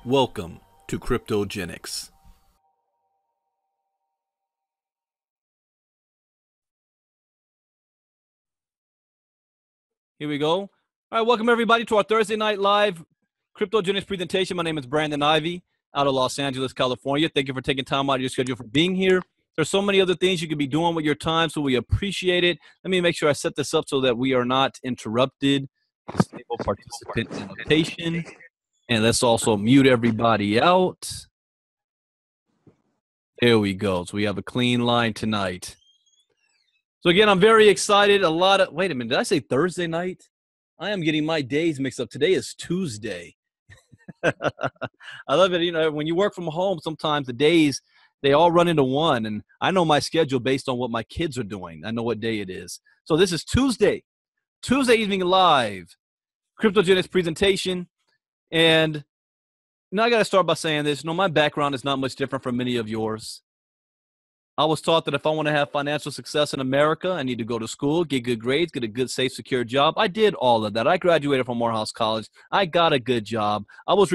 Welcome to KryptoGeneX. Here we go. All right, welcome everybody to our Thursday night live KryptoGeneX presentation. My name is Brandon Ivey out of Los Angeles, California. Thank you for taking time out of your schedule for being here. There's so many other things you could be doing with your time, so we appreciate it. Let me make sure I set this up so that we are not interrupted. Disable participant annotation. And let's also mute everybody out. There we go. So we have a clean line tonight. So again, I'm very excited. Wait a minute, did I say Thursday night? I am getting my days mixed up. Today is Tuesday. I love it. You know, when you work from home, sometimes the days, they all run into one. And I know my schedule based on what my kids are doing. I know what day it is. So this is Tuesday evening live, KryptoGeneX presentation. And now I got to start by saying this. You know, my background is not much different from many of yours. I was taught that if I want to have financial success in America, I need to go to school, get good grades, get a good, safe, secure job. I did all of that. I graduated from Morehouse College. I got a good job. I was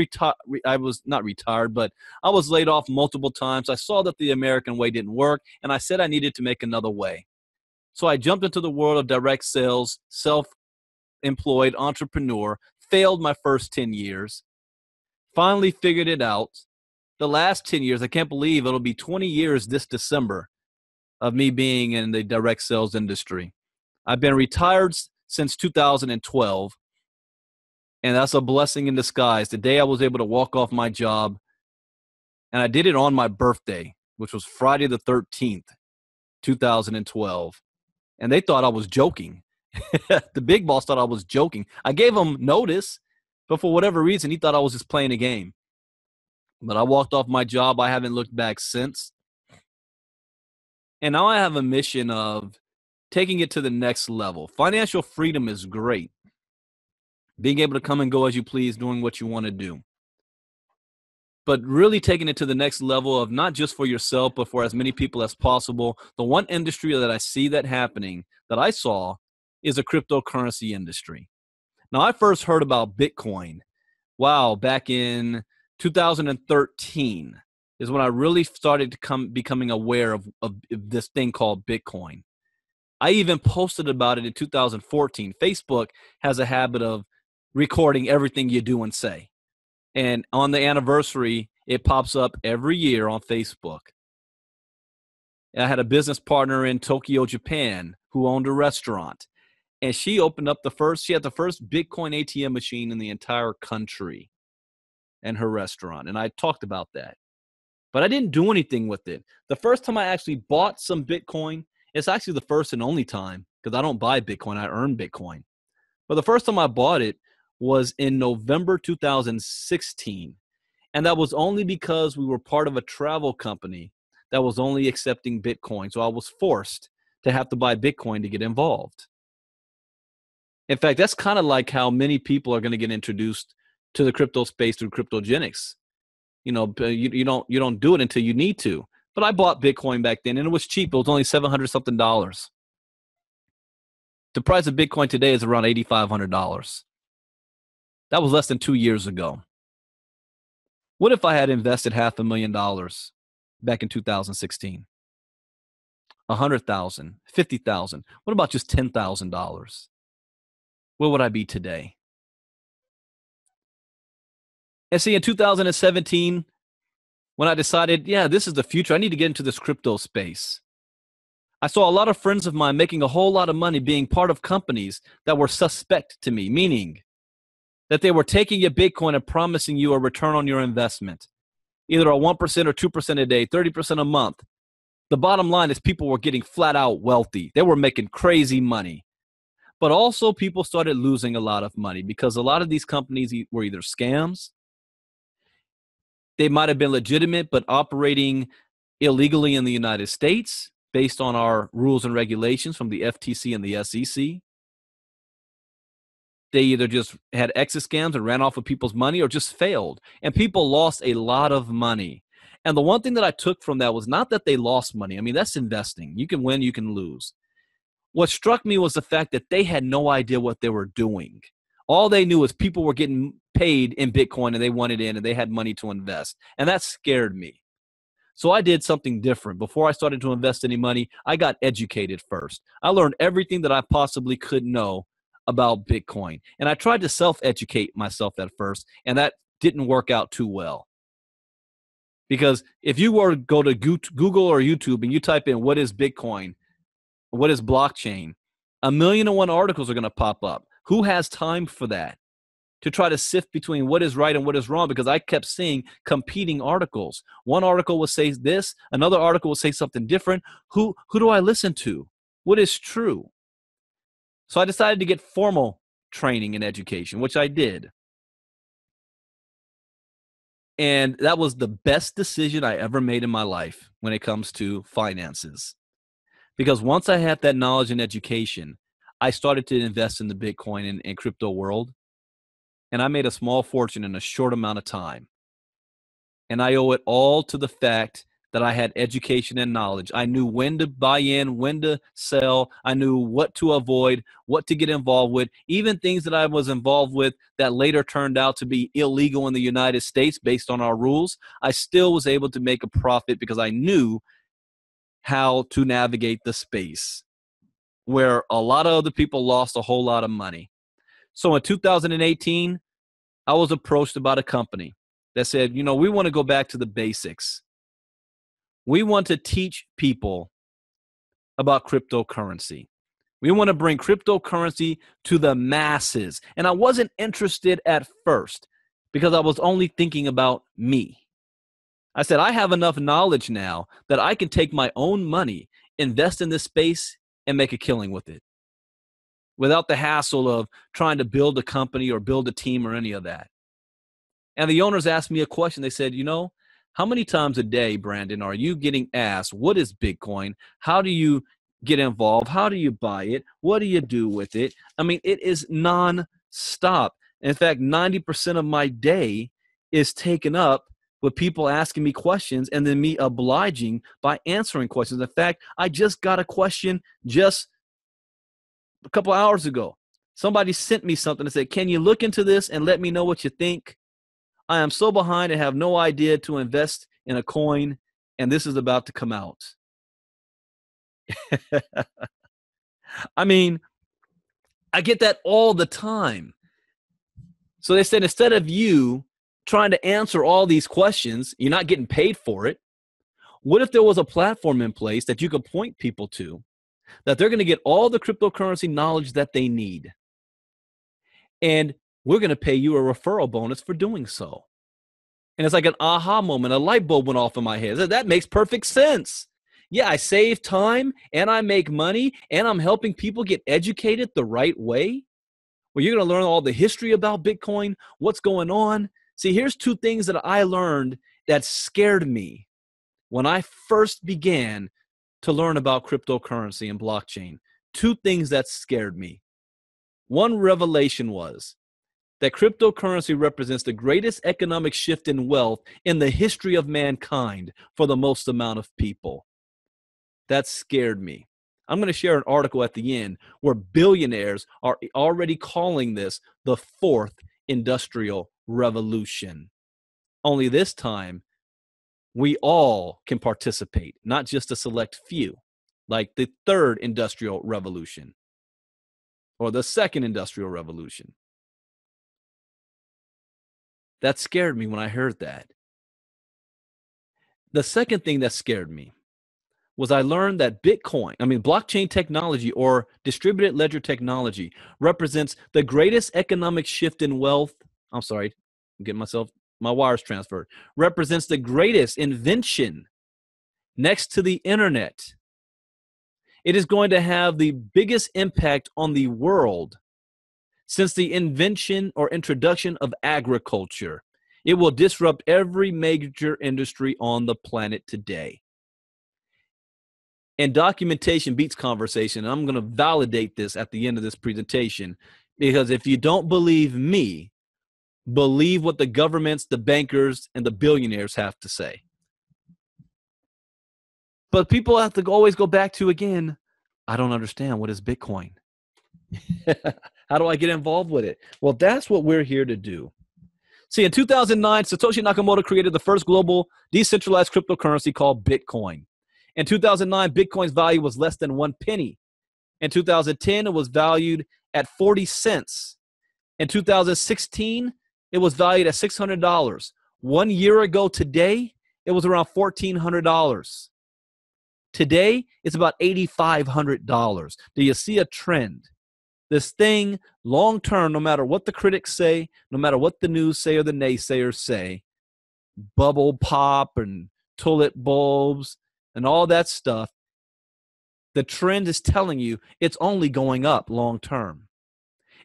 not retired, but I was laid off multiple times. I saw that the American way didn't work, and I said I needed to make another way. So I jumped into the world of direct sales, self-employed entrepreneur, failed my first 10 years, finally figured it out. The last 10 years, I can't believe it'll be 20 years this December of me being in the direct sales industry. I've been retired since 2012, and that's a blessing in disguise. The day I was able to walk off my job, and I did it on my birthday, which was Friday the 13th, 2012, and they thought I was joking. The big boss thought I was joking. I gave him notice, but for whatever reason, he thought I was just playing a game. But I walked off my job. I haven't looked back since. And now I have a mission of taking it to the next level. Financial freedom is great. Being able to come and go as you please, doing what you want to do. But really taking it to the next level of not just for yourself, but for as many people as possible. The one industry that I see that happening, that I saw, is a cryptocurrency industry. Now, I first heard about Bitcoin, back in 2013 is when I really started to becoming aware of this thing called Bitcoin. I even posted about it in 2014. Facebook has a habit of recording everything you do and say. And on the anniversary, it pops up every year on Facebook. I had a business partner in Tokyo, Japan, who owned a restaurant. And she had the first Bitcoin ATM machine in the entire country. And her restaurant. And I talked about that. But I didn't do anything with it. The first time I actually bought some Bitcoin, it's actually the first and only time, because I don't buy Bitcoin, I earn Bitcoin. But the first time I bought it was in November 2016. And that was only because we were part of a travel company that was only accepting Bitcoin. So I was forced to have to buy Bitcoin to get involved. In fact, that's kind of like how many people are going to get introduced to the crypto space through KryptoGeneX. You know, you don't do it until you need to. But I bought Bitcoin back then, and it was cheap. It was only $700 something. The price of Bitcoin today is around $8,500. That was less than 2 years ago. What if I had invested $500,000 back in 2016? $100,000, $50,000. What about just $10,000? Where would I be today? And see, in 2017, when I decided, this is the future, I need to get into this crypto space. I saw a lot of friends of mine making a whole lot of money being part of companies that were suspect to me, meaning that they were taking your Bitcoin and promising you a return on your investment, either a 1% or 2% a day, 30% a month. The bottom line is people were getting flat out wealthy. They were making crazy money. But also people started losing a lot of money because a lot of these companies were either scams, they might have been legitimate, but operating illegally in the United States based on our rules and regulations from the FTC and the SEC. They either just had exit scams and ran off with people's money or just failed. And people lost a lot of money. And the one thing that I took from that was not that they lost money. I mean, that's investing. You can win, you can lose. What struck me was the fact that they had no idea what they were doing. All they knew was people were getting paid in Bitcoin and they wanted in and they had money to invest. And that scared me. So I did something different. Before I started to invest any money, I got educated first. I learned everything that I possibly could know about Bitcoin. And I tried to self-educate myself at first, and that didn't work out too well. Because if you were to go to Google or YouTube and you type in what is Bitcoin, what is blockchain, 1,000,001 articles are going to pop up. Who has time for that? To try to sift between what is right and what is wrong, because I kept seeing competing articles. One article will say this, another article will say something different. Who do I listen to? What is true? So I decided to get formal training and education, which I did. And that was the best decision I ever made in my life when it comes to finances. Because once I had that knowledge and education, I started to invest in the Bitcoin and crypto world. And I made a small fortune in a short amount of time. And I owe it all to the fact that I had education and knowledge. I knew when to buy in, when to sell. I knew what to avoid, what to get involved with. Even things that I was involved with that later turned out to be illegal in the United States based on our rules, I still was able to make a profit because I knew how to navigate the space where a lot of other people lost a whole lot of money. So in 2018, I was approached about a company that said, you know, we want to go back to the basics. We want to teach people about cryptocurrency. We want to bring cryptocurrency to the masses. And I wasn't interested at first because I was only thinking about me. I said, I have enough knowledge now that I can take my own money, invest in this space, and make a killing with it, without the hassle of trying to build a company or build a team or any of that. And the owners asked me a question. They said, you know, how many times a day, Brandon, are you getting asked, what is Bitcoin? How do you get involved? How do you buy it? What do you do with it? I mean, it is non-stop. In fact, 90% of my day is taken up with people asking me questions and then me obliging by answering questions. In fact, I just got a question just a couple hours ago. Somebody sent me something and said, can you look into this and let me know what you think? I am so behind and have no idea to invest in a coin, and this is about to come out. I mean, I get that all the time. So they said, instead of you trying to answer all these questions, you're not getting paid for it. What if there was a platform in place that you could point people to, that they're going to get all the cryptocurrency knowledge that they need? And we're going to pay you a referral bonus for doing so. And it's like an aha moment. A light bulb went off in my head. That makes perfect sense. Yeah, I save time and I make money and I'm helping people get educated the right way. Well, you're going to learn all the history about Bitcoin, what's going on. See, here's two things that I learned that scared me when I first began to learn about cryptocurrency and blockchain. Two things that scared me. One revelation was that cryptocurrency represents the greatest economic shift in wealth in the history of mankind for the most amount of people. That scared me. I'm going to share an article at the end where billionaires are already calling this the fourth industrial revolution. Only this time, we all can participate, not just a select few, like the third industrial revolution or the second industrial revolution. That scared me when I heard that. The second thing that scared me was I learned that blockchain technology or distributed ledger technology represents the greatest economic shift in wealth. I'm sorry, I'm getting my wires transferred. Represents the greatest invention next to the internet. It is going to have the biggest impact on the world since the invention or introduction of agriculture. It will disrupt every major industry on the planet today. And documentation beats conversation. I'm going to validate this at the end of this presentation, because if you don't believe me, believe what the governments, the bankers, and the billionaires have to say. But people have to always go back to, again, I don't understand. What is Bitcoin? How do I get involved with it? Well, that's what we're here to do. See, in 2009, Satoshi Nakamoto created the first global decentralized cryptocurrency called Bitcoin. In 2009, Bitcoin's value was less than 1 penny. In 2010, it was valued at 40 cents. In 2016, it was valued at $600. 1 year ago today, it was around $1,400. Today, it's about $8,500. Do you see a trend? This thing, long term, no matter what the critics say, no matter what the news say or the naysayers say, bubble pop and tulip bulbs and all that stuff, the trend is telling you it's only going up long term.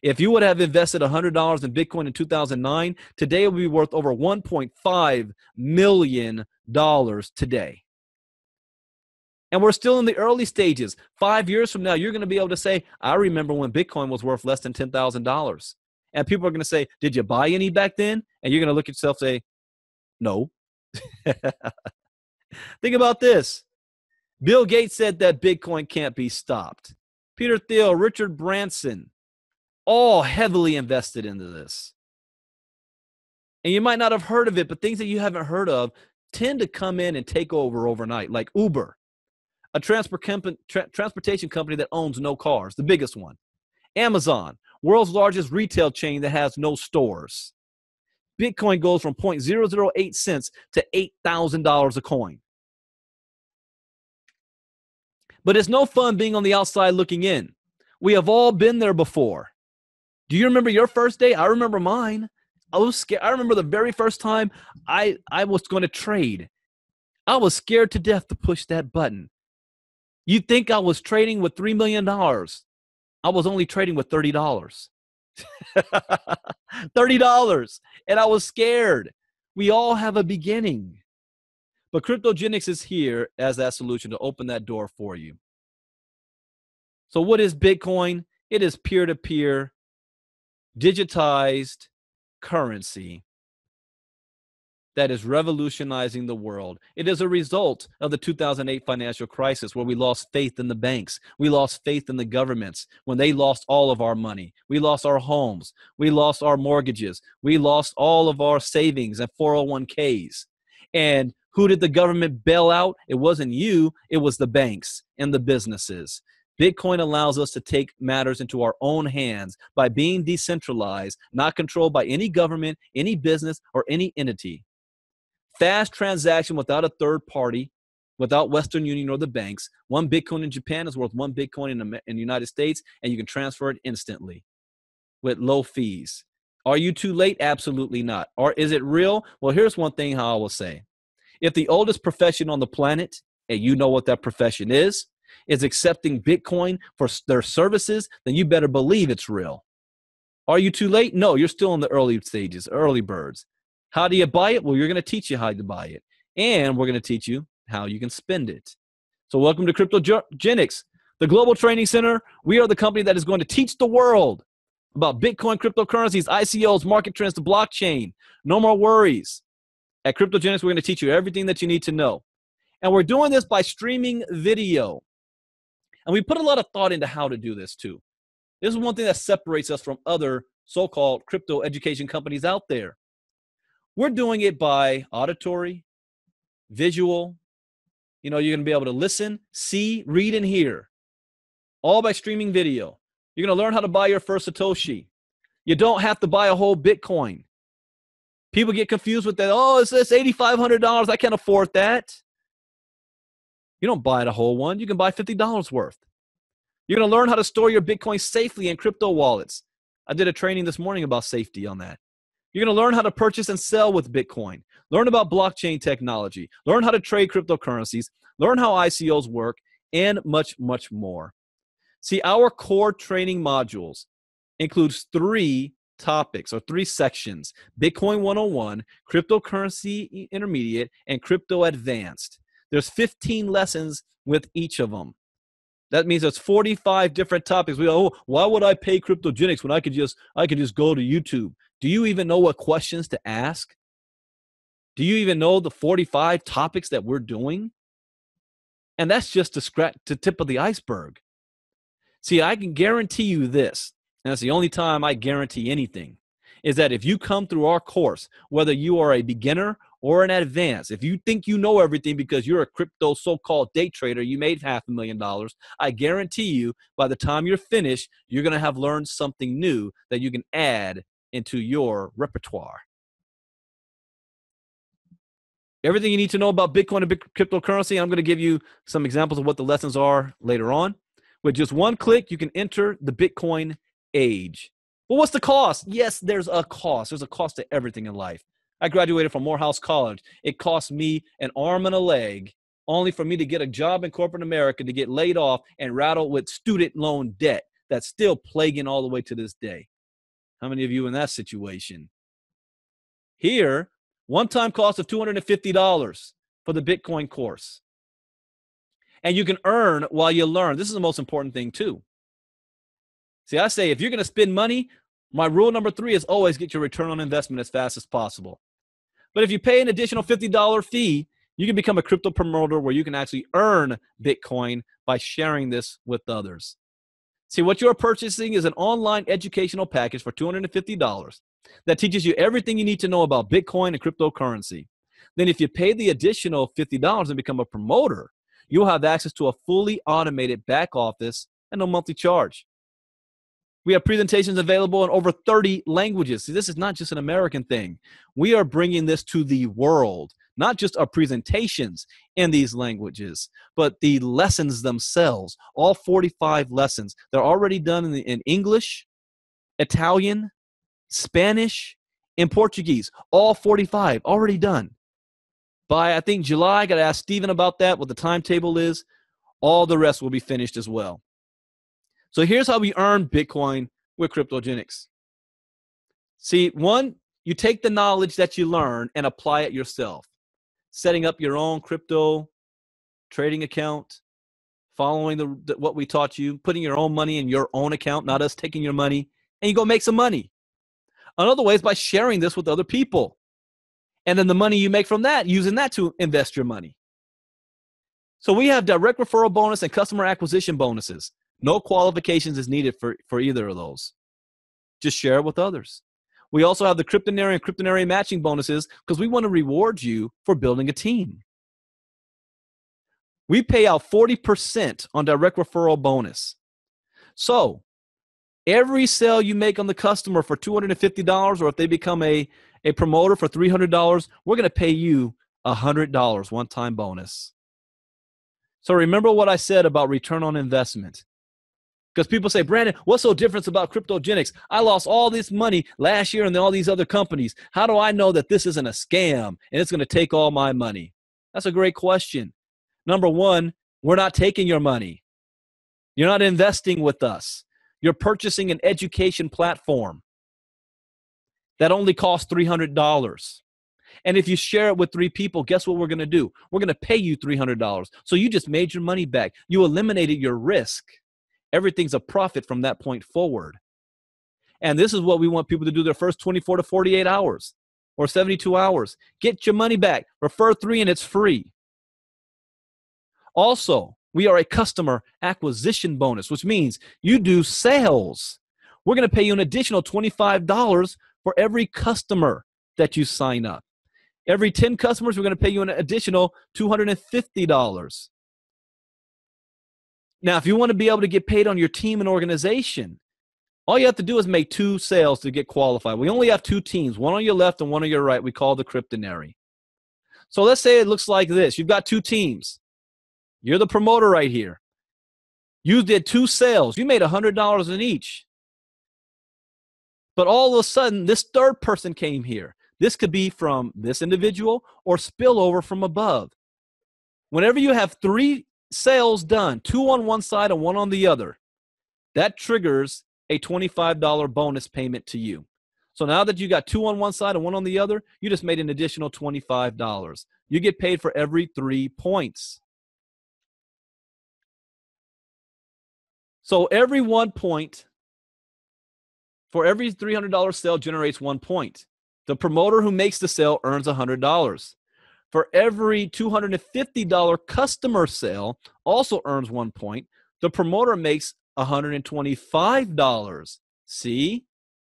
If you would have invested $100 in Bitcoin in 2009, today it would be worth over $1.5 million today. And we're still in the early stages. 5 years from now, you're going to be able to say, I remember when Bitcoin was worth less than $10,000. And people are going to say, did you buy any back then? And you're going to look at yourself and say, no. Think about this. Bill Gates said that Bitcoin can't be stopped. Peter Thiel, Richard Branson, all heavily invested into this. And you might not have heard of it, but things that you haven't heard of tend to come in and take over overnight, like Uber, a transportation company that owns no cars, the biggest one. Amazon, world's largest retail chain that has no stores. Bitcoin goes from 0.008 cents to $8,000 a coin. But it's no fun being on the outside looking in. We have all been there before. Do you remember your first day? I remember mine. I was scared. I remember the very first time I was going to trade. I was scared to death to push that button. You'd think I was trading with $3 million. I was only trading with $30. $30. And I was scared. We all have a beginning. But KryptoGeneX is here as that solution to open that door for you. So what is Bitcoin? It is peer-to-peer, digitized currency that is revolutionizing the world. It is a result of the 2008 financial crisis where we lost faith in the banks. We lost faith in the governments when they lost all of our money. We lost our homes. We lost our mortgages. We lost all of our savings and 401ks. And who did the government bail out? It wasn't you. It was the banks and the businesses. Bitcoin allows us to take matters into our own hands by being decentralized, not controlled by any government, any business, or any entity. Fast transaction without a third party, without Western Union or the banks. 1 Bitcoin in Japan is worth 1 Bitcoin in the United States, and you can transfer it instantly with low fees. Are you too late? Absolutely not. Or is it real? Well, here's one thing how I will say. If the oldest profession on the planet, and you know what that profession is accepting Bitcoin for their services, then you better believe it's real. Are you too late? No, you're still in the early stages, early birds. How do you buy it? Well, you're going to teach you how to buy it. And we're going to teach you how you can spend it. So welcome to KryptoGeneX, the Global Training Center. We are the company that is going to teach the world about Bitcoin, cryptocurrencies, ICOs, market trends, the blockchain. No more worries. At KryptoGeneX, we're going to teach you everything that you need to know. And we're doing this by streaming video. And we put a lot of thought into how to do this too. This is one thing that separates us from other so-called crypto education companies out there. We're doing it by auditory, visual. You're going to be able to listen, see, read, and hear. All by streaming video. You're going to learn how to buy your first Satoshi. You don't have to buy a whole Bitcoin. People get confused with that. Oh, it's $8,500. I can't afford that. You don't buy the whole one. You can buy $50 worth. You're going to learn how to store your Bitcoin safely in crypto wallets. I did a training this morning about safety on that. You're going to learn how to purchase and sell with Bitcoin. Learn about blockchain technology. Learn how to trade cryptocurrencies. Learn how ICOs work, and much, much more. See, our core training modules includes 3 topics or 3 sections: Bitcoin 101, cryptocurrency intermediate, and crypto advanced. There's 15 lessons with each of them. That means there's 45 different topics. We go, oh, why would I pay KryptoGeneX when I could just go to YouTube? Do you even know what questions to ask? Do you even know the 45 topics that we're doing? And that's just the tip of the iceberg. See, I can guarantee you this, and that's the only time I guarantee anything, is that if you come through our course, whether you are a beginner or an advanced, if you think you know everything because you're a crypto so-called day trader, you made $500,000, I guarantee you by the time you're finished, you're going to have learned something new that you can add into your repertoire. Everything you need to know about Bitcoin and cryptocurrency, I'm going to give you some examples of what the lessons are later on. With just one click, you can enter the Bitcoin age. Well, what's the cost? Yes, there's a cost. There's a cost to everything in life. I graduated from Morehouse College. It cost me an arm and a leg only for me to get a job in corporate America, to get laid off and rattled with student loan debt that's still plaguing all the way to this day. How many of you in that situation? Here, one-time cost of $250 for the Bitcoin course. And you can earn while you learn. This is the most important thing too. See, I say if you're going to spend money, my rule number 3 is always get your return on investment as fast as possible. But if you pay an additional $50 fee, you can become a crypto promoter where you can actually earn Bitcoin by sharing this with others. See, what you're purchasing is an online educational package for $250 that teaches you everything you need to know about Bitcoin and cryptocurrency. Then if you pay the additional $50 and become a promoter, you'll have access to a fully automated back office and no monthly charge. We have presentations available in over 30 languages. See, this is not just an American thing. We are bringing this to the world, not just our presentations in these languages, but the lessons themselves, all 45 lessons. They're already done in English, Italian, Spanish, and Portuguese, all 45 already done. By, I think, July, I got to ask Stephen about that, what the timetable is. All the rest will be finished as well. So here's how we earn Bitcoin with KryptoGeneX. See, one, you take the knowledge that you learn and apply it yourself. Setting up your own crypto trading account, following what we taught you, putting your own money in your own account, not us taking your money, and you go make some money. Another way is by sharing this with other people. And then the money you make from that, using that to invest your money. So we have direct referral bonus and customer acquisition bonuses. No qualifications is needed for either of those. Just share it with others. We also have the Cryptonary and Cryptonary matching bonuses because we want to reward you for building a team. We pay out 40% on direct referral bonus. So every sale you make on the customer for $250, or if they become a promoter for $300, we're going to pay you $100 one-time bonus. So remember what I said about return on investment. Because people say, Brandon, what's so different about KryptoGeneX? I lost all this money last year and all these other companies. How do I know that this isn't a scam and it's going to take all my money? That's a great question. Number one, we're not taking your money. You're not investing with us. You're purchasing an education platform that only costs $300. And if you share it with 3 people, guess what we're going to do? We're going to pay you $300. So you just made your money back. You eliminated your risk. Everything's a profit from that point forward. And this is what we want people to do their first 24 to 48 hours or 72 hours. Get your money back. Refer 3 and it's free. Also, we are a customer acquisition bonus, which means you do sales. We're going to pay you an additional $25 for every customer that you sign up. Every 10 customers, we're going to pay you an additional $250. Now, if you want to be able to get paid on your team and organization, all you have to do is make 2 sales to get qualified. We only have 2 teams, one on your left and one on your right. We call the Cryptonary. So let's say it looks like this. You've got 2 teams. You're the promoter right here. You did 2 sales. You made $100 in each. But all of a sudden, this third person came here. This could be from this individual or spillover from above. Whenever you have 3 sales done, 2 on one side and 1 on the other, that triggers a $25 bonus payment to you. So now that you got 2 on one side and 1 on the other, you just made an additional $25. You get paid for every 3 points. So every 1 point, for every $300 sale generates 1 point. The promoter who makes the sale earns $100. For every $250 customer sale, also earns 1 point. The promoter makes $125 See,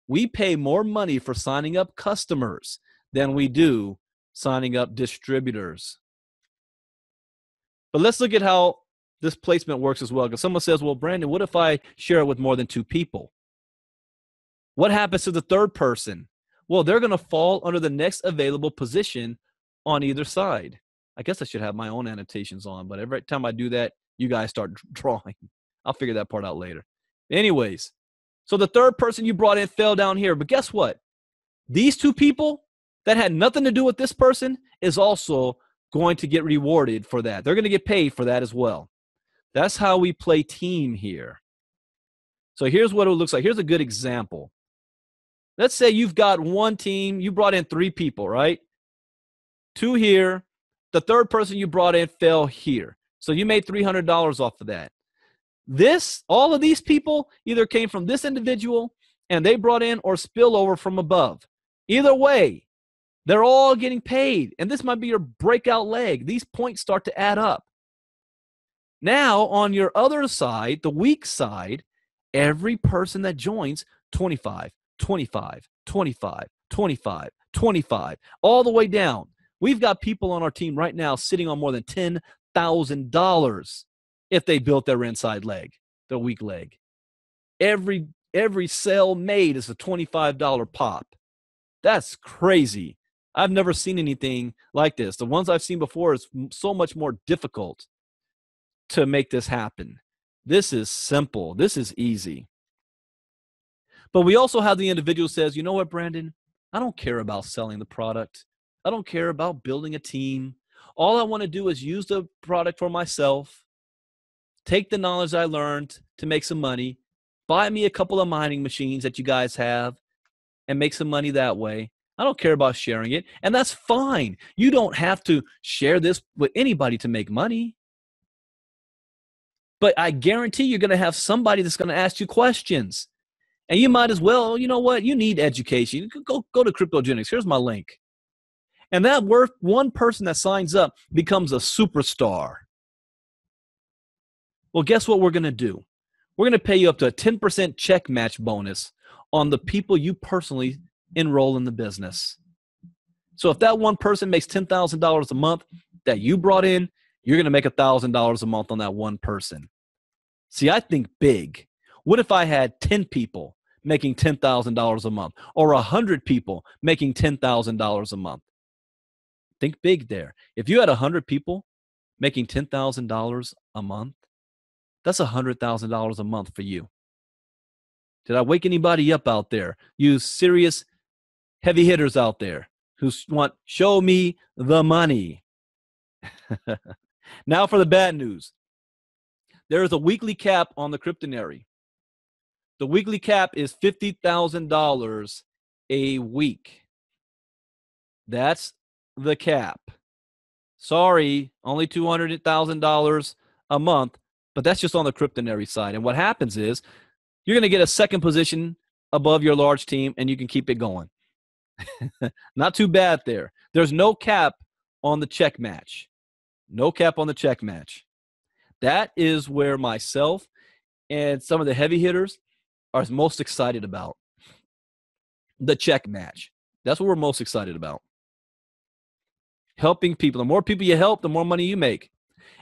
we pay more money for signing up customers than we do signing up distributors. But let's look at how this placement works as well. Because someone says, well, Brandon, what if I share it with more than 2 people? What happens to the third person? Well, they're going to fall under the next available position on either side. I guess I should have my own annotations on, but every time I do that, you guys start drawing. I'll figure that part out later. Anyways, so the third person you brought in fell down here. But guess what? These 2 people that had nothing to do with this person is also going to get rewarded for that. They're going to get paid for that as well. That's how we play team here. So here's what it looks like. Here's a good example. Let's say you've got one team. You brought in 3 people, right? 2 here. The third person you brought in fell here. So you made $300 off of that. All of these people either came from this individual and they brought in or spillover from above. Either way, they're all getting paid. And this might be your breakout leg. These points start to add up. Now, on your other side, the weak side, every person that joins, 25, 25, 25, 25, 25, all the way down. We've got people on our team right now sitting on more than $10,000 if they built their inside leg, their weak leg. Every sale made is a $25 pop. That's crazy. I've never seen anything like this. The ones I've seen before is so much more difficult to make this happen. This is simple. This is easy. But we also have the individual who says, you know what, Brandon? I don't care about selling the product. I don't care about building a team. All I want to do is use the product for myself, take the knowledge I learned to make some money, buy me a couple of mining machines that you guys have, and make some money that way. I don't care about sharing it, and that's fine. You don't have to share this with anybody to make money. But I guarantee you're going to have somebody that's going to ask you questions. And you might as well, you know what? You need education. Go to KryptoGeneX. Here's my link. And that one person that signs up becomes a superstar. Well, guess what we're going to do? We're going to pay you up to a 10% check match bonus on the people you personally enroll in the business. So if that one person makes $10,000 a month that you brought in, you're going to make $1,000 a month on that one person. See, I think big. What if I had 10 people making $10,000 a month or 100 people making $10,000 a month? Think big there. If you had 100 people making $10,000 a month, that's $100,000 a month for you. Did I wake anybody up out there? You serious heavy hitters out there who want, show me the money. Now for the bad news. There is a weekly cap on the Kryptonary. The weekly cap is $50,000 a week. That's the cap. Sorry, only $200,000 a month, but that's just on the Kryptonary side. And what happens is you're going to get a second position above your large team, and you can keep it going. Not too bad there. There's no cap on the check match. No cap on the check match. That is where myself and some of the heavy hitters are most excited about. The check match. That's what we're most excited about. Helping people. The more people you help, the more money you make.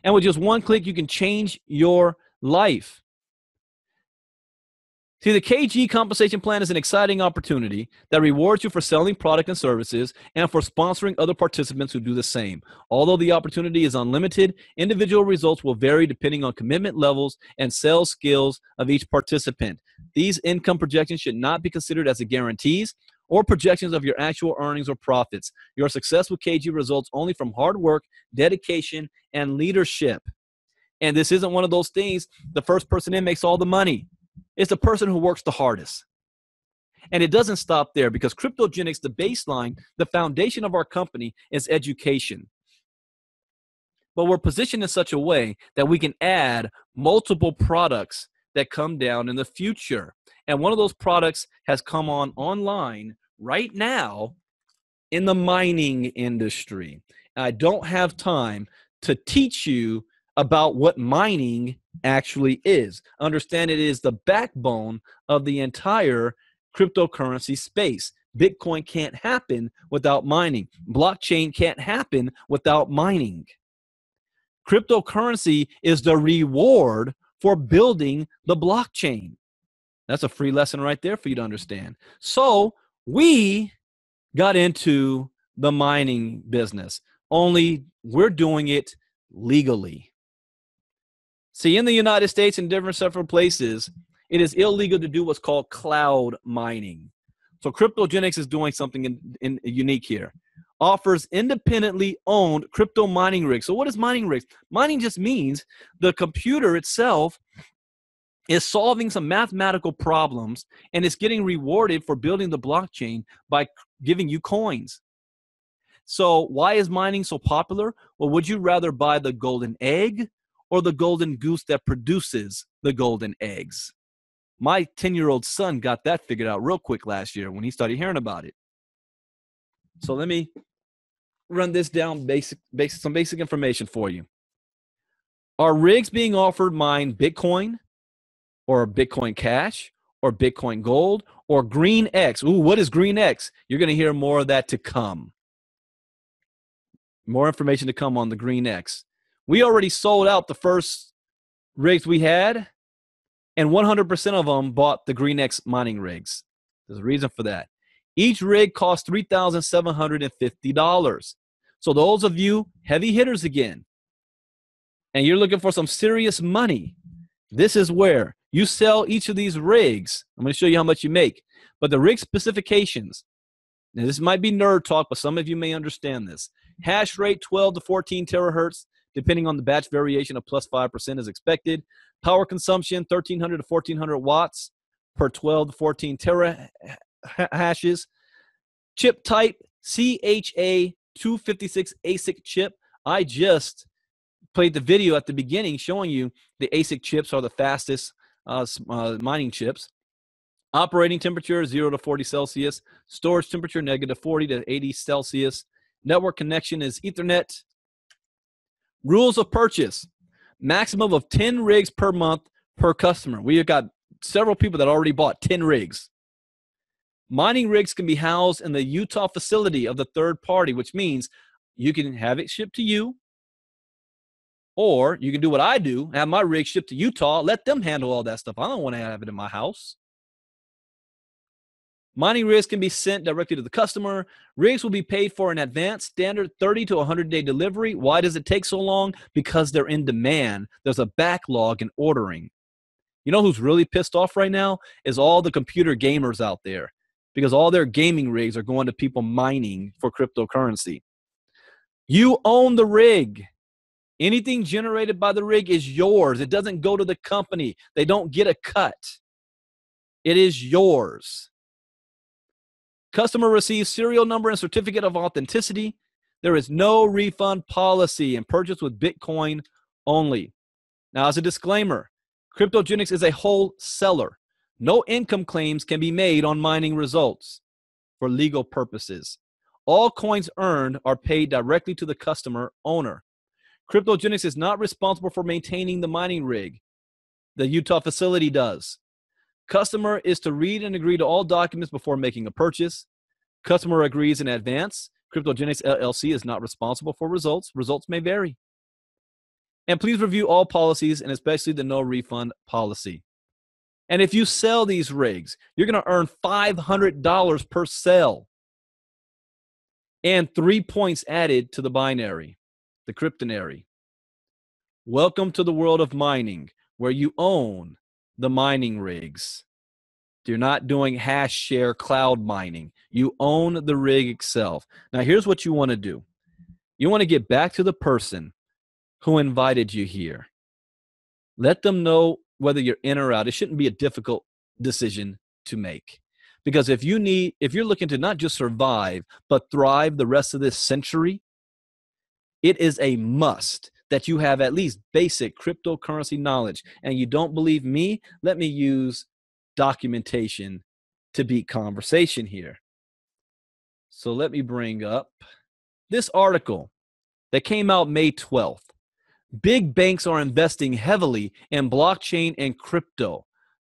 And with just one click, you can change your life. See, the KG compensation plan is an exciting opportunity that rewards you for selling product and services and for sponsoring other participants who do the same. Although the opportunity is unlimited, individual results will vary depending on commitment levels and sales skills of each participant. These income projections should not be considered as guarantees or projections of your actual earnings or profits. Your success with KG results only from hard work, dedication, and leadership. And this isn't one of those things, the first person in makes all the money. It's the person who works the hardest. And it doesn't stop there, because KryptoGeneX, the baseline, the foundation of our company is education. But we're positioned in such a way that we can add multiple products that come down in the future. And one of those products has come online right now in the mining industry. I don't have time to teach you about what mining actually is. Understand it is the backbone of the entire cryptocurrency space. Bitcoin can't happen without mining. Blockchain can't happen without mining. Cryptocurrency is the reward for building the blockchain. That's a free lesson right there for you to understand. So we got into the mining business, only we're doing it legally. See, in the United States and different several places, it is illegal to do what's called cloud mining. So KryptoGeneX is doing something unique here. Offers independently owned crypto mining rigs. So what is mining rigs? Mining just means the computer itself is solving some mathematical problems and it's getting rewarded for building the blockchain by giving you coins. So why is mining so popular? Well, would you rather buy the golden egg or the golden goose that produces the golden eggs? My 10-year-old son got that figured out real quick last year when he started hearing about it. So let me run this down, some basic information for you. Are rigs being offered mine Bitcoin or Bitcoin Cash or Bitcoin Gold or Green X? Ooh, what is Green X? You're going to hear more of that to come. More information to come on the Green X. We already sold out the first rigs we had, and 100% of them bought the Green X mining rigs. There's a reason for that. Each rig costs $3,750. So those of you heavy hitters again, and you're looking for some serious money, this is where you sell each of these rigs. I'm going to show you how much you make. But the rig specifications, now this might be nerd talk, but some of you may understand this. Hash rate 12 to 14 terahertz, depending on the batch variation of plus 5% is expected. Power consumption, 1,300 to 1,400 watts per 12 to 14 terahashes. Chip type, CHA256 ASIC chip. I just played the video at the beginning showing you the ASIC chips are the fastest mining chips. Operating temperature, 0 to 40 Celsius. Storage temperature, negative 40 to 80 Celsius. Network connection is Ethernet. Rules of purchase. Maximum of 10 rigs per month per customer. We have got several people that already bought 10 rigs. Mining rigs can be housed in the Utah facility of the third party, which means you can have it shipped to you, or you can do what I do, have my rig shipped to Utah, let them handle all that stuff. I don't want to have it in my house. Mining rigs can be sent directly to the customer. Rigs will be paid for in advance, standard 30 to 100-day delivery. Why does it take so long? Because they're in demand. There's a backlog in ordering. You know who's really pissed off right now? Is all the computer gamers out there, because all their gaming rigs are going to people mining for cryptocurrency. You own the rig. Anything generated by the rig is yours. It doesn't go to the company. They don't get a cut. It is yours. Customer receives serial number and certificate of authenticity. There is no refund policy and purchase with Bitcoin only. Now, as a disclaimer, KryptoGeneX is a wholesaler. No income claims can be made on mining results for legal purposes. All coins earned are paid directly to the customer owner. KryptoGeneX is not responsible for maintaining the mining rig. The Utah facility does. Customer is to read and agree to all documents before making a purchase. Customer agrees in advance. KryptoGeneX LLC is not responsible for results. Results may vary. And please review all policies, and especially the no refund policy. And if you sell these rigs, you're going to earn $500 per sale and 3 points added to the binary, the cryptonary. Welcome to the world of mining, where you own the mining rigs. You're not doing hash share cloud mining. You own the rig itself. Now, here's what you want to do. You want to get back to the person who invited you here. Let them know whether you're in or out. It shouldn't be a difficult decision to make. Because if you're looking to not just survive, but thrive the rest of this century, it is a must that you have at least basic cryptocurrency knowledge. And you don't believe me? Let me use documentation to beat conversation here. So let me bring up this article that came out May 12th. Big banks are investing heavily in blockchain and crypto.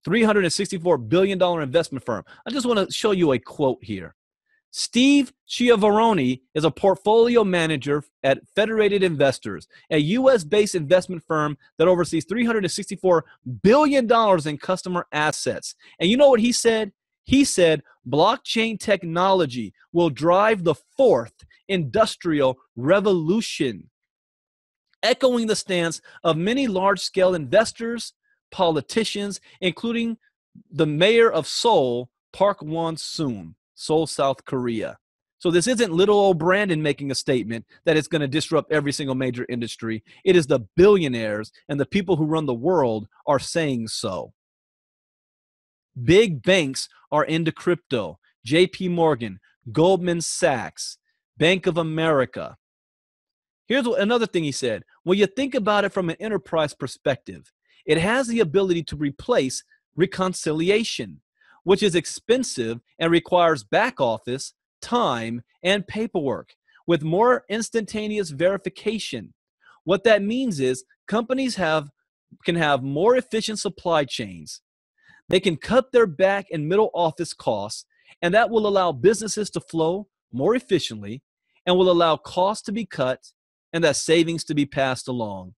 $364 billion investment firm. I just want to show you a quote here. Steve Chiavaroni is a portfolio manager at Federated Investors, a U.S.-based investment firm that oversees $364 billion in customer assets. And you know what he said? He said blockchain technology will drive the fourth industrial revolution, echoing the stance of many large-scale investors, politicians, including the mayor of Seoul, Park Won-soon, Seoul, South Korea. So this isn't little old Brandon making a statement that it's going to disrupt every single major industry. It is the billionaires and the people who run the world are saying so. Big banks are into crypto. JP Morgan, Goldman Sachs, Bank of America. Here's another thing he said. When you think about it from an enterprise perspective, it has the ability to replace reconciliation, which is expensive and requires back office, time, and paperwork with more instantaneous verification. What that means is companies can have more efficient supply chains. They can cut their back and middle office costs, and that will allow businesses to flow more efficiently and will allow costs to be cut and that savings to be passed along.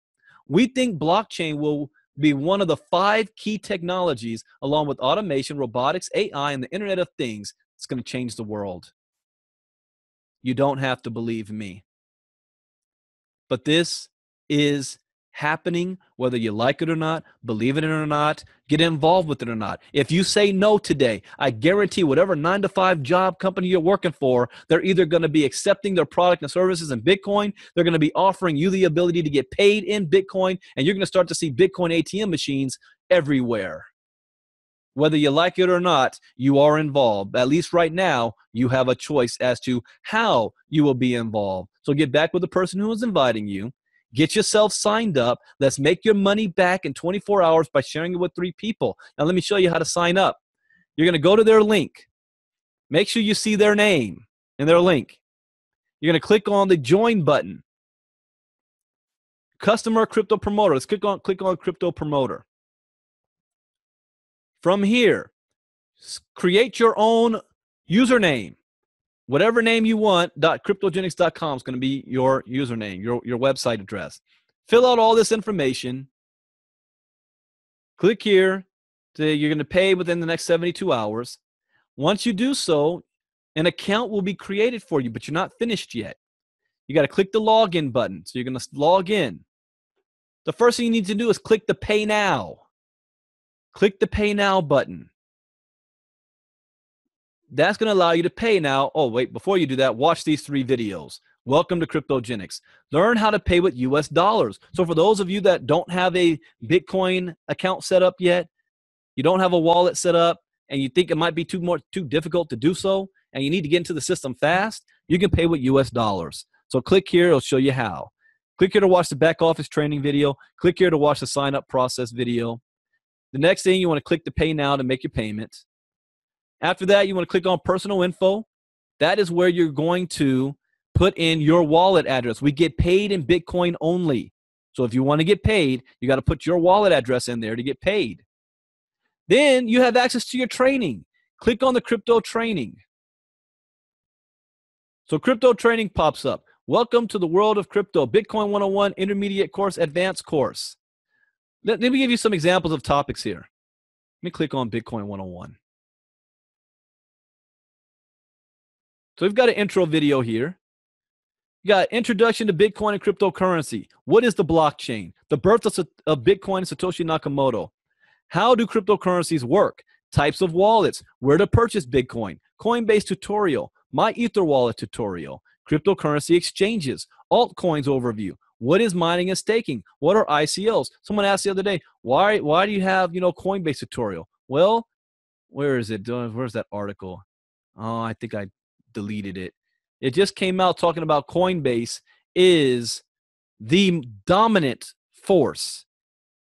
We think blockchain will be one of the 5 key technologies, along with automation, robotics, AI, and the Internet of Things, that's going to change the world. You don't have to believe me. But this is happening, whether you like it or not, believe it or not, get involved with it or not. If you say no today, I guarantee whatever 9-to-5 job company you're working for, they're either going to be accepting their product and services in Bitcoin, they're going to be offering you the ability to get paid in Bitcoin, and you're going to start to see Bitcoin ATM machines everywhere. Whether you like it or not, you are involved. At least right now, you have a choice as to how you will be involved. So get back with the person who is inviting you. Get yourself signed up. Let's make your money back in 24 hours by sharing it with 3 people. Now, let me show you how to sign up. You're going to go to their link. Make sure you see their name in their link. You're going to click on the join button. Customer crypto promoter. Let's click on crypto promoter. From here, create your own username. Whatever name you want, .cryptogenex.com is going to be your username, your website address. Fill out all this information. Click here. You're going to pay within the next 72 hours. Once you do so, an account will be created for you, but you're not finished yet. You got to click the login button. So you're going to log in. The first thing you need to do is click the Pay Now. Click the Pay Now button. That's going to allow you to pay now. Oh, wait, before you do that, watch these 3 videos. Welcome to KryptoGeneX. Learn how to pay with US dollars. So for those of you that don't have a Bitcoin account set up yet, you don't have a wallet set up, and you think it might be too difficult to do so, and you need to get into the system fast, you can pay with US dollars. So click here. It'll show you how. Click here to watch the back office training video. Click here to watch the sign up process video. The next thing, you want to click the Pay Now to make your payment. After that, you want to click on personal info. That is where you're going to put in your wallet address. We get paid in Bitcoin only. So if you want to get paid, you got to put your wallet address in there to get paid. Then you have access to your training. Click on the crypto training. So crypto training pops up. Welcome to the world of crypto. Bitcoin 101, intermediate course, advanced course. Let me give you some examples of topics here. Let me click on Bitcoin 101. So we've got an intro video here. You got introduction to Bitcoin and cryptocurrency. What is the blockchain? The birth of Bitcoin and Satoshi Nakamoto. How do cryptocurrencies work? Types of wallets. Where to purchase Bitcoin. Coinbase tutorial. My Ether wallet tutorial. Cryptocurrency exchanges. Altcoins overview. What is mining and staking? What are ICOs? Someone asked the other day, why do you have, Coinbase tutorial? Well, where is it? Where's that article? Oh, I think I deleted it. It just came out talking about Coinbase is the dominant force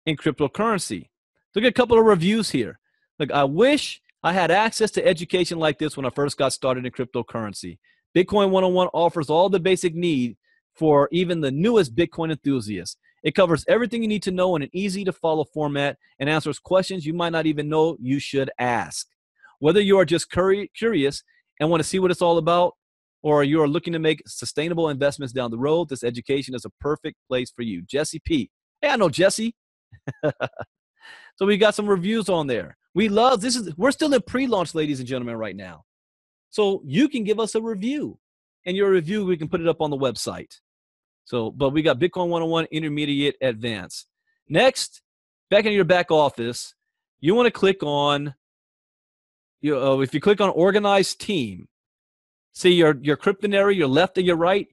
in cryptocurrency. Look at a couple of reviews here. Look, I wish I had access to education like this when I first got started in cryptocurrency. Bitcoin 101 offers all the basic need for even the newest Bitcoin enthusiasts. It covers everything you need to know in an easy-to-follow format and answers questions you might not even know you should ask. Whether you are just curious and want to see what it's all about, or you are looking to make sustainable investments down the road, this education is a perfect place for you. Jesse P. Hey, I know Jesse. So we got some reviews on there. We love this. We're still in pre-launch, ladies and gentlemen, right now. So you can give us a review, and your review, we can put it up on the website. So, but we got Bitcoin 101, Intermediate, Advanced. Next, back in your back office, you want to click on, if you click on Organized Team, see your Cryptonary, your left and your right,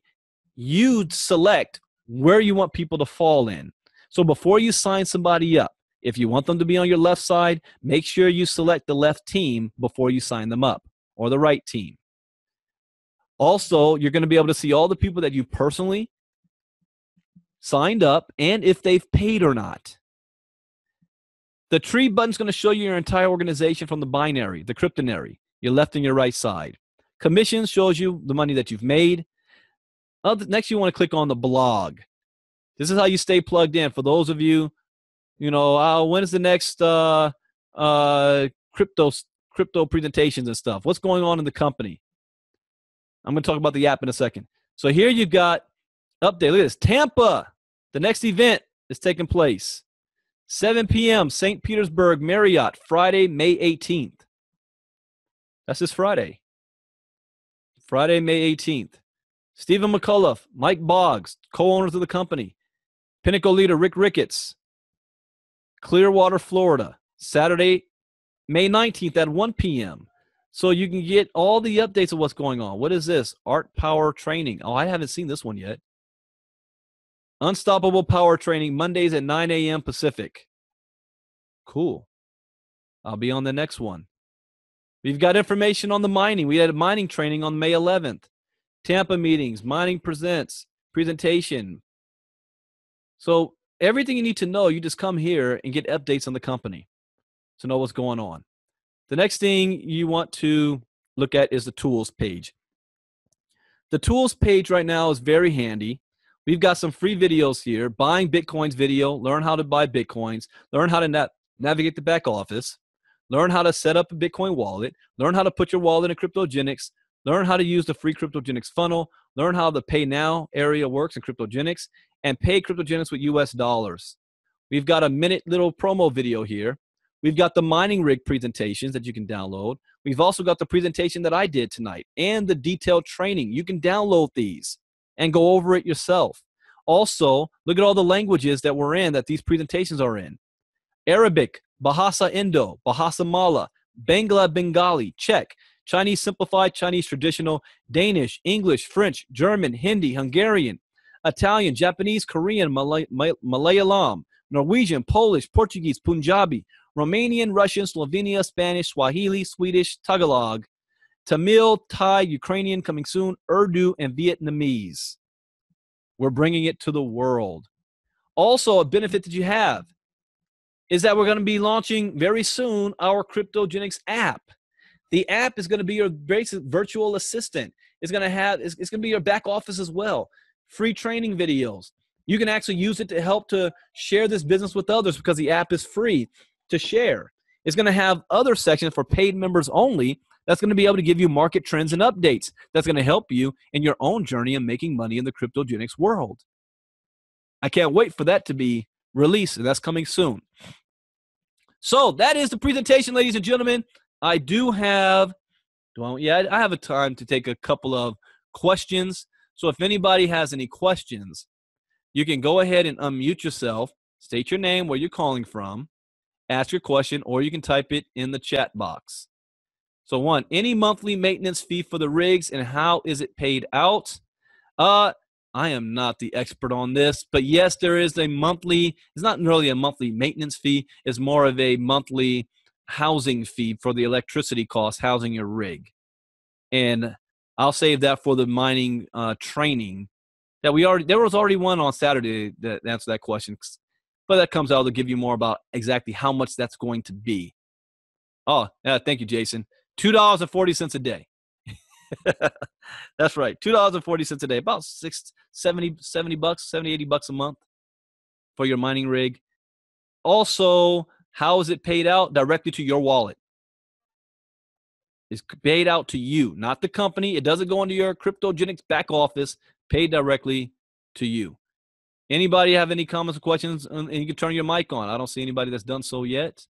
you select where you want people to fall in. So before you sign somebody up, if you want them to be on your left side, make sure you select the left team before you sign them up, or the right team. Also, you're going to be able to see all the people that you personally signed up and if they've paid or not. The tree button's going to show you your entire organization from the binary, the Cryptonary, your left and your right side. Commissions shows you the money that you've made. Next, you want to click on the blog. This is how you stay plugged in. For those of you, when is the next crypto presentations and stuff? What's going on in the company? I'm going to talk about the app in a second. So here you've got update. Look at this. Tampa, the next event is taking place. 7 p.m., St. Petersburg Marriott, Friday, May 18th. That's this Friday. Friday, May 18th. Stephen McCullough, Mike Boggs, co-owners of the company. Pinnacle leader Rick Ricketts, Clearwater, Florida, Saturday, May 19th at 1 p.m. So you can get all the updates of what's going on. What is this? Art Power Training. Oh, I haven't seen this one yet. Unstoppable Power Training, Mondays at 9 a.m. Pacific. Cool. I'll be on the next one. We've got information on the mining. We had a mining training on May 11th. Tampa meetings, Mining Presents, presentation. So everything you need to know, you just come here and get updates on the company to know what's going on. The next thing you want to look at is the tools page. The tools page right now is very handy. We've got some free videos here. Buying Bitcoins video, learn how to buy Bitcoins, learn how to navigate the back office, learn how to set up a Bitcoin wallet, learn how to put your wallet in KryptoGeneX, learn how to use the free KryptoGeneX funnel, learn how the Pay Now area works in KryptoGeneX, and pay KryptoGeneX with US dollars. We've got a minute little promo video here. We've got the mining rig presentations that you can download. We've also got the presentation that I did tonight and the detailed training. You can download these and go over it yourself. Also, look at all the languages that we're in, that these presentations are in. Arabic, Bahasa Indo, Bahasa Mala, Bangla Bengali, Czech, Chinese Simplified, Chinese Traditional, Danish, English, French, German, Hindi, Hungarian, Italian, Japanese, Korean, Malayalam, Norwegian, Polish, Portuguese, Punjabi, Romanian, Russian, Slovenia, Spanish, Swahili, Swedish, Tagalog, Tamil, Thai, Ukrainian, coming soon, Urdu, and Vietnamese. We're bringing it to the world. Also, a benefit that you have is that we're going to be launching very soon our KryptoGeneX app. The app is going to be your basic virtual assistant. It's going to be your back office as well. Free training videos. You can actually use it to help to share this business with others because the app is free to share. It's going to have other sections for paid members only. That's going to be able to give you market trends and updates. That's going to help you in your own journey in making money in the KryptoGeneX world. I can't wait for that to be released, and that's coming soon. So that is the presentation, ladies and gentlemen. I have a time to take a couple of questions. So if anybody has any questions, you can go ahead and unmute yourself, state your name, where you're calling from, ask your question, or you can type it in the chat box. So one, any monthly maintenance fee for the rigs and how is it paid out? I am not the expert on this, but yes, there is a monthly, it's not really a monthly maintenance fee, it's more of a monthly housing fee for the electricity cost housing your rig. And I'll save that for the mining training that there was already one on Saturday that answered that question, but that comes out to give you more about exactly how much that's going to be. Oh, yeah, thank you, Jason. $2.40 a day. That's right. $2.40 a day. About $70 bucks, $80 a month. for your mining rig. Also, how is it paid out? Directly to your wallet. It's paid out to you, not the company. It doesn't go into your KryptoGeneX back office. Paid directly to you. Anybody have any comments or questions? And you can turn your mic on. I don't see anybody that's done so yet.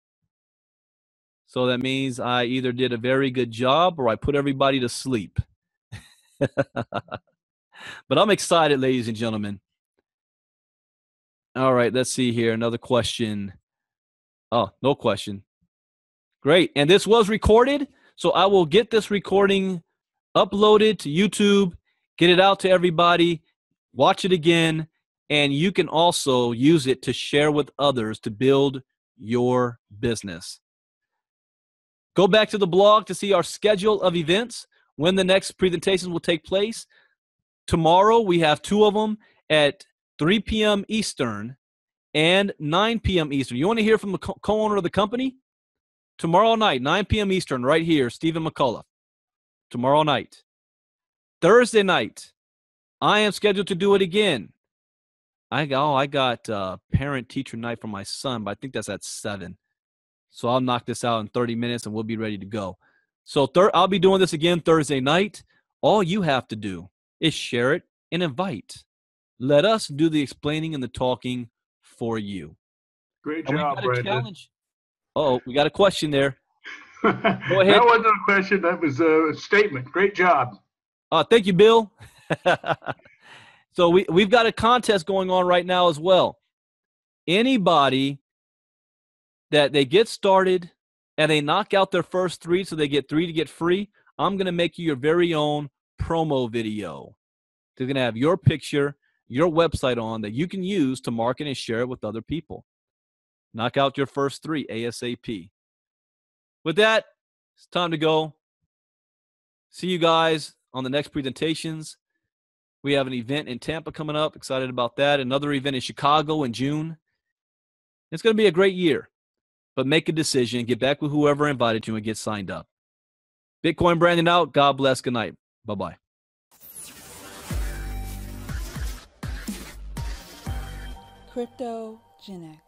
So that means I either did a very good job or I put everybody to sleep. But I'm excited, ladies and gentlemen. All right, let's see here. Another question. Oh, no question. Great. And this was recorded, so I will get this recording uploaded to YouTube, get it out to everybody, watch it again, and you can also use it to share with others to build your business. Go back to the blog to see our schedule of events, when the next presentations will take place. Tomorrow, we have 2 of them at 3 p.m. Eastern and 9 p.m. Eastern. You want to hear from the co-owner of the company? Tomorrow night, 9 p.m. Eastern, right here, Stephen McCullough. Tomorrow night. Thursday night, I am scheduled to do it again. I got parent-teacher night for my son, but I think that's at 7. So I'll knock this out in 30 minutes, and we'll be ready to go. So I'll be doing this again Thursday night. All you have to do is share it and invite. Let us do the explaining and the talking for you. Great job, Brandon. Challenge. Oh, we got a question there. Go ahead. That wasn't a question. That was a statement. Great job. Thank you, Bill. So we've got a contest going on right now as well. Anybody that they get started and they knock out their first 3, so they get 3 to get free, I'm going to make you your very own promo video. They're going to have your picture, your website on that you can use to market and share it with other people. Knock out your first 3 ASAP. With that, it's time to go. See you guys on the next presentations. We have an event in Tampa coming up. Excited about that. Another event in Chicago in June. It's going to be a great year. But make a decision. Get back with whoever invited you and get signed up. Bitcoin Brandon out. God bless. Good night. Bye-bye. KryptoGeneX.